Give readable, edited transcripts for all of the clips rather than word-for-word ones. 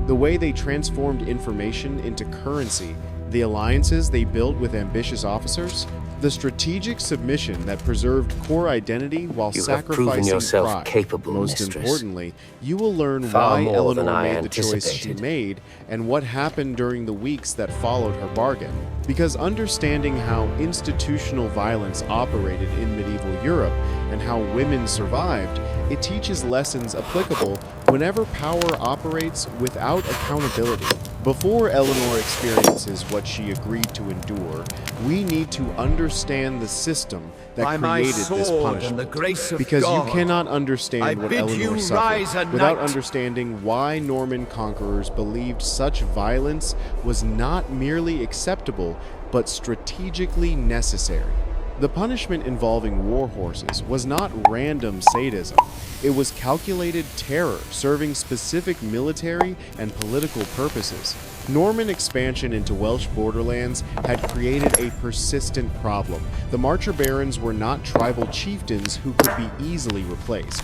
The way they transformed information into currency, the alliances they built with ambitious officers, the strategic submission that preserved core identity while You have proven sacrificing yourself pride. capable, Most mistress. importantly, you will learn Far why more than Eleanor I made the choice she anticipated. made and what happened during the weeks that followed her bargain. Because understanding how institutional violence operated in medieval Europe and how women survived, it teaches lessons applicable whenever power operates without accountability. Before Eleanor experiences what she agreed to endure, we need to understand the system that By my created this sword punishment. and the grace of Because God, you cannot I understand what bid Eleanor you suffered rise at without night. understanding why Norman conquerors believed such violence was not merely acceptable, but strategically necessary. The punishment involving war horses was not random sadism. It was calculated terror serving specific military and political purposes. Norman expansion into Welsh borderlands had created a persistent problem. The Marcher Barons were not tribal chieftains who could be easily replaced.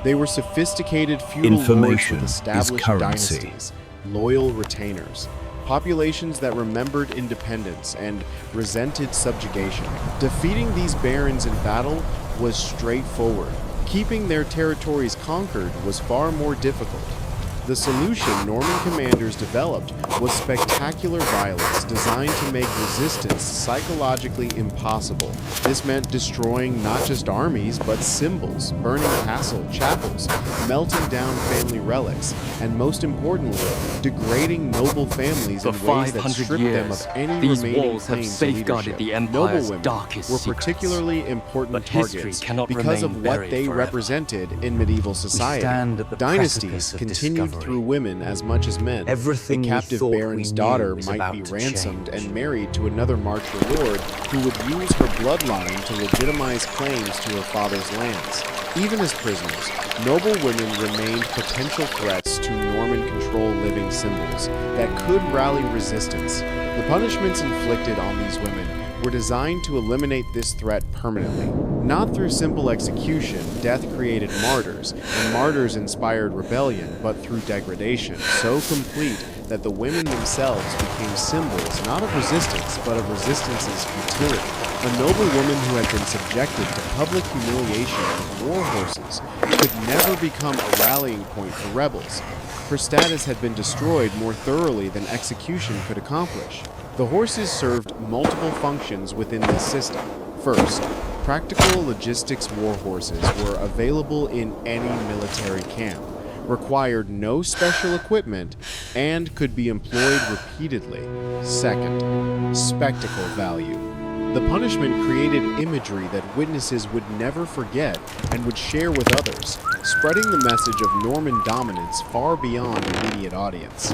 They were sophisticated feudal lords Information with is established currency. dynasties, loyal retainers, populations that remembered independence and resented subjugation. Defeating these barons in battle was straightforward. Keeping their territories conquered was far more difficult. The solution Norman commanders developed was spectacular violence designed to make resistance psychologically impossible. This meant destroying not just armies, but symbols, burning chapels, melting down family relics, and most importantly, degrading noble families in For ways that 500 stripped them years, of any these remaining walls have claims to safeguarded leadership. the Noble Empire's women darkest were secrets. particularly important But history targets cannot because of remain what buried they forever. represented in medieval society. stand at the Dynasties precipice of continued discovery. through women as much as men. Everything A we captive thought baron's we daughter knew is might about be to ransomed change. and married to another Marcher lord who would use her bloodline to legitimize claims to her father's lands. Even as prisoners, noble women remained potential threats to Norman-controlled living symbols that could rally resistance. The punishments inflicted on these women were designed to eliminate this threat permanently. Not through simple execution, death created martyrs, and martyrs inspired rebellion, but through degradation so complete that the women themselves became symbols not of resistance, but of resistance's futility. A noble woman who had been subjected to public humiliation with war horses could never become a rallying point for rebels. Her status had been destroyed more thoroughly than execution could accomplish. The horses served multiple functions within this system. First, practical logistics war horses were available in any military camp, required no special equipment, and could be employed repeatedly. Second, spectacle value. The punishment created imagery that witnesses would never forget and would share with others, spreading the message of Norman dominance far beyond immediate audience.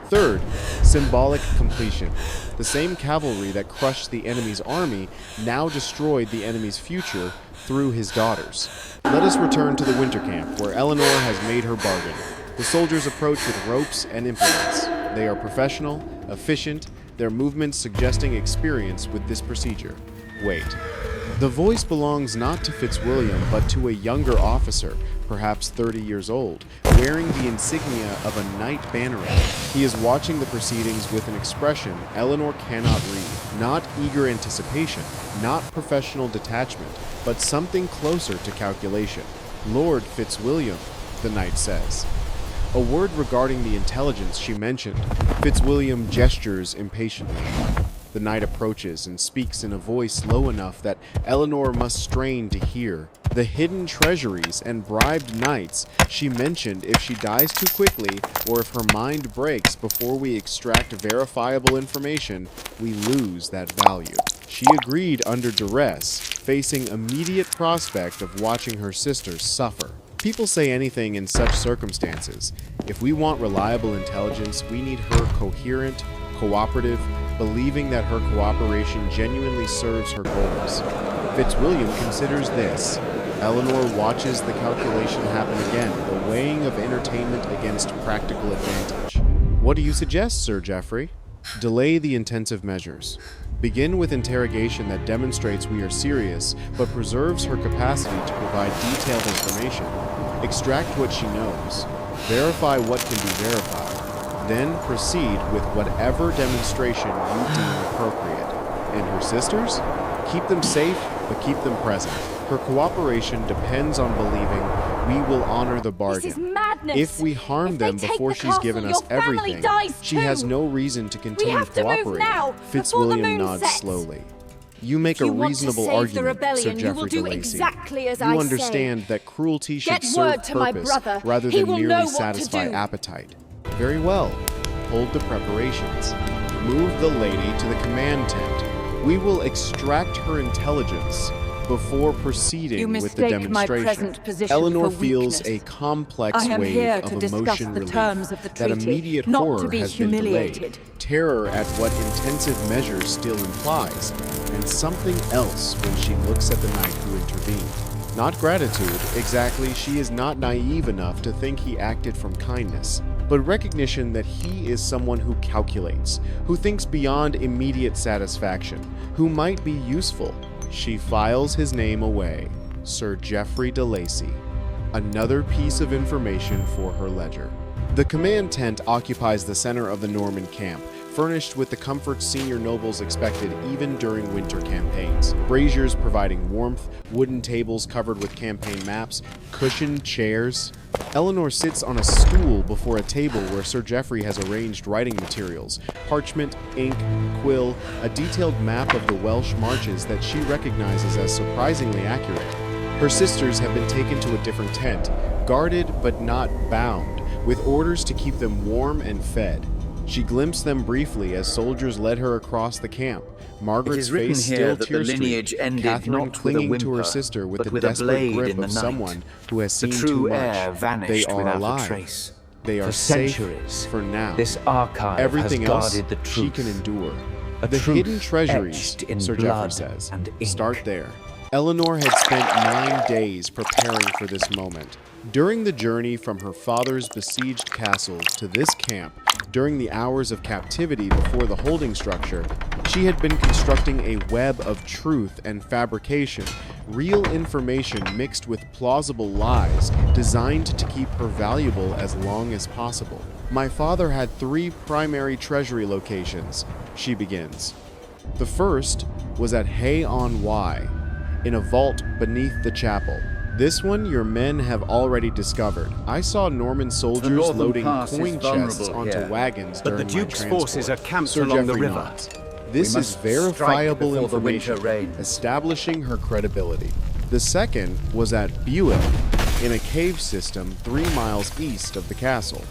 Third, symbolic completion. The same cavalry that crushed the enemy's army now destroyed the enemy's future through his daughters. Let us return to the winter camp, where Eleanor has made her bargain. The soldiers approach with ropes and implements. They are professional, efficient, their movements suggesting experience with this procedure. Wait. The voice belongs not to Fitzwilliam, but to a younger officer, perhaps 30 years old, wearing the insignia of a knight banneret. He is watching the proceedings with an expression Eleanor cannot read. Not eager anticipation, not professional detachment, but something closer to calculation. Lord Fitzwilliam, the knight says. A word regarding the intelligence she mentioned. Fitzwilliam gestures impatiently. The knight approaches and speaks in a voice low enough that Eleanor must strain to hear. The hidden treasuries and bribed knights she mentioned if she dies too quickly or if her mind breaks before we extract verifiable information, we lose that value. She agreed under duress, facing immediate prospect of watching her sisters suffer. People say anything in such circumstances. If we want reliable intelligence, we need her coherent, cooperative, believing that her cooperation genuinely serves her goals. Fitzwilliam considers this. Eleanor watches the calculation happen again, the weighing of entertainment against practical advantage. What do you suggest, Sir Geoffrey? Delay the intensive measures. Begin with interrogation that demonstrates we are serious, but preserves her capacity to provide detailed information. Extract what she knows. Verify what can be verified. Then proceed with whatever demonstration you deem appropriate. And her sisters? Keep them safe, but keep them present. Her cooperation depends on believing we will honor the bargain. This is madness. If we harm them before she's given us everything, she has no reason to continue cooperating. Fitzwilliam nods slowly. You make a reasonable argument, Sir Geoffrey de Lacy. You understand that cruelty should serve purpose rather than merely satisfy appetite. Very well. Hold the preparations. Move the lady to the command tent. We will extract her intelligence before proceeding with the demonstration. Eleanor feels a complex wave of emotion relief. That immediate horror has been delayed. Terror at what intensive measures still implies, and something else when she looks at the knight who intervened. Not gratitude, exactly. She is not naive enough to think he acted from kindness, but recognition that he is someone who calculates, who thinks beyond immediate satisfaction, who might be useful. She files his name away, Sir Geoffrey de Lacy. Another piece of information for her ledger. The command tent occupies the center of the Norman camp, furnished with the comforts senior nobles expected even during winter campaigns. Braziers providing warmth, wooden tables covered with campaign maps, cushioned chairs. Eleanor sits on a stool before a table where Sir Geoffrey has arranged writing materials, parchment, ink, quill, a detailed map of the Welsh marches that she recognizes as surprisingly accurate. Her sisters have been taken to a different tent, guarded but not bound, with orders to keep them warm and fed. She glimpsed them briefly as soldiers led her across the camp. Margaret's face still tear-streaked, Catherine clinging to her sister with the desperate grip of someone who has seen too much. They are alive. They are safe for now. This archive Everything has else guarded the truth. she can endure. A The truth hidden treasuries, etched in Sir Geoffrey blood says. and ink. Start there. Eleanor had spent 9 days preparing for this moment. During the journey from her father's besieged castle to this camp, during the hours of captivity before the holding structure, she had been constructing a web of truth and fabrication, real information mixed with plausible lies, designed to keep her valuable as long as possible. My father had 3 primary treasury locations, she begins. The first was at Hay-on-Wye, in a vault beneath the chapel. This one your men have already discovered. I saw Norman soldiers loading coin chests onto wagons during but the Duke's my transport. forces are camped Sir along the Geoffrey river. nods. This We is must verifiable strike before the winter information, rains. establishing her credibility. The second was at Buell, in a cave system 3 miles east of the castle.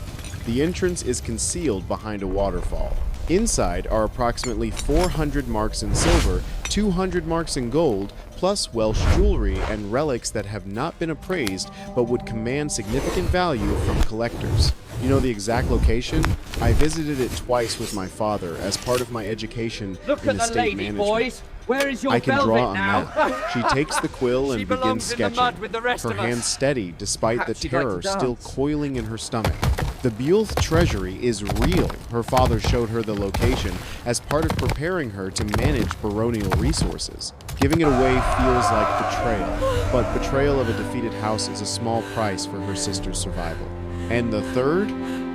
The entrance is concealed behind a waterfall. Inside are approximately 400 marks in silver, 200 marks in gold, plus Welsh jewelry and relics that have not been appraised but would command significant value from collectors. You know the exact location? I visited it twice with my father as part of my education in estate management. Boys. Where is your I can velvet draw a now? map. She takes the quill and She begins belongs in the sketching, mud with the rest her of us. hands steady despite Perhaps the she'd like terror to still dance. coiling in her stomach. The Buell treasury is real. Her father showed her the location as part of preparing her to manage baronial resources. Giving it away feels like betrayal, but betrayal of a defeated house is a small price for her sister's survival. And the third?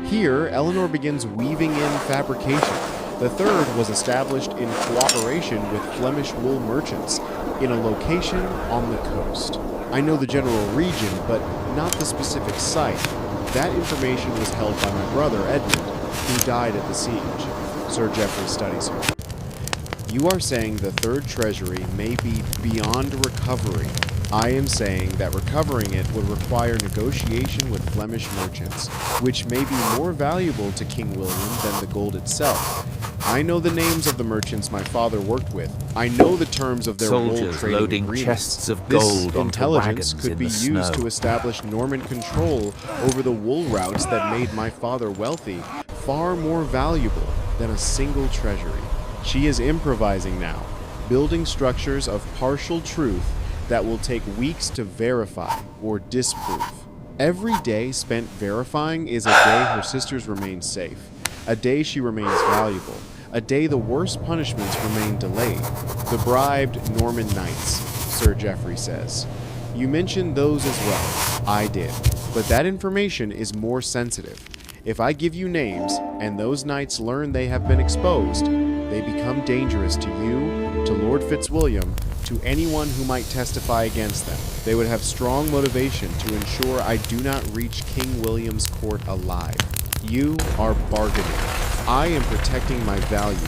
Here, Eleanor begins weaving in fabrication. The third was established in cooperation with Flemish wool merchants in a location on the coast. I know the general region, but not the specific site. That information was held by my brother, Edmund, who died at the siege. Sir Geoffrey studies her. You are saying the third treasury may be beyond recovery. I am saying that recovering it would require negotiation with Flemish merchants, which may be more valuable to King William than the gold itself. I know the names of the merchants my father worked with. I know the terms of their wool Soldiers trading loading agreements. chests of This gold onto intelligence wagons could in be the used snow. to establish Norman control over the wool routes that made my father wealthy, far more valuable than a single treasury. She is improvising now, building structures of partial truth that will take weeks to verify or disprove. Every day spent verifying is a day her sisters remain safe, a day she remains valuable, a day the worst punishments remain delayed. The bribed Norman knights, Sir Geoffrey says. You mentioned those as well. I did. But that information is more sensitive. If I give you names, and those knights learn they have been exposed, they become dangerous to you, to Lord Fitzwilliam, to anyone who might testify against them. They would have strong motivation to ensure I do not reach King William's court alive. You are bargaining. I am protecting my value.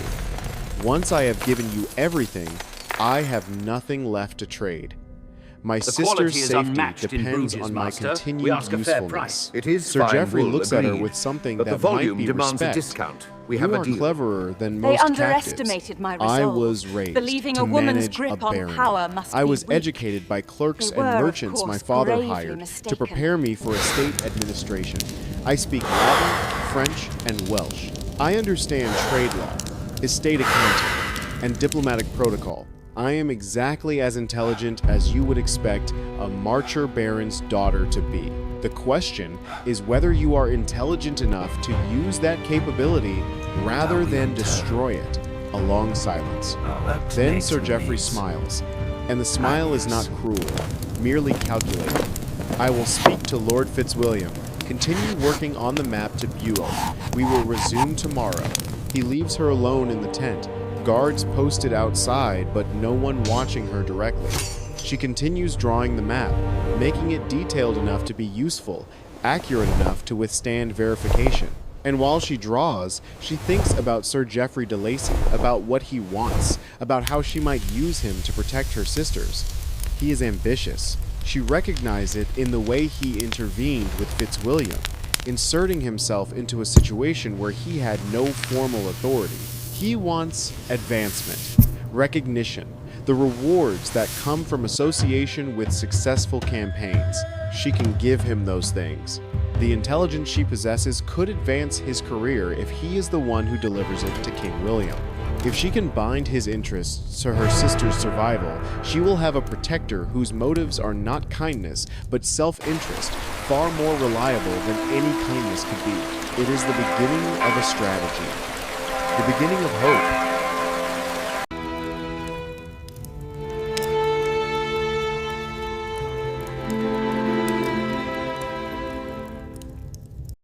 Once I have given you everything, I have nothing left to trade. My sister's safety depends on my continued usefulness. It is Sir Geoffrey wool, looks at her agreed, with something but the that might volume be demands respect. a discount. We You have a are deal. cleverer than They most underestimated captives. my I resolve, was raised believing to a woman's manage grip a on baron. power must I was be weak. educated by clerks They and were, of merchants my course, father gravely hired to mistaken. prepare me for estate administration. I speak Latin, French, and Welsh. I understand trade law, estate accounting, and diplomatic protocol. I am exactly as intelligent as you would expect a Marcher Baron's daughter to be. The question is whether you are intelligent enough to use that capability rather than destroy it. A long silence. Then Sir Geoffrey smiles, and the smile is not cruel, merely calculated. I will speak to Lord Fitzwilliam. Continue working on the map to Buell. We will resume tomorrow. He leaves her alone in the tent. Guards posted outside, but no one watching her directly. She continues drawing the map, making it detailed enough to be useful, accurate enough to withstand verification. And while she draws, she thinks about Sir Geoffrey de Lacy, about what he wants, about how she might use him to protect her sisters. He is ambitious. She recognized it in the way he intervened with Fitzwilliam, inserting himself into a situation where he had no formal authority. He wants advancement, recognition, the rewards that come from association with successful campaigns. She can give him those things. The intelligence she possesses could advance his career if he is the one who delivers it to King William. If she can bind his interests to her sister's survival, she will have a protector whose motives are not kindness, but self-interest, far more reliable than any kindness could be. It is the beginning of a strategy. The beginning of hope.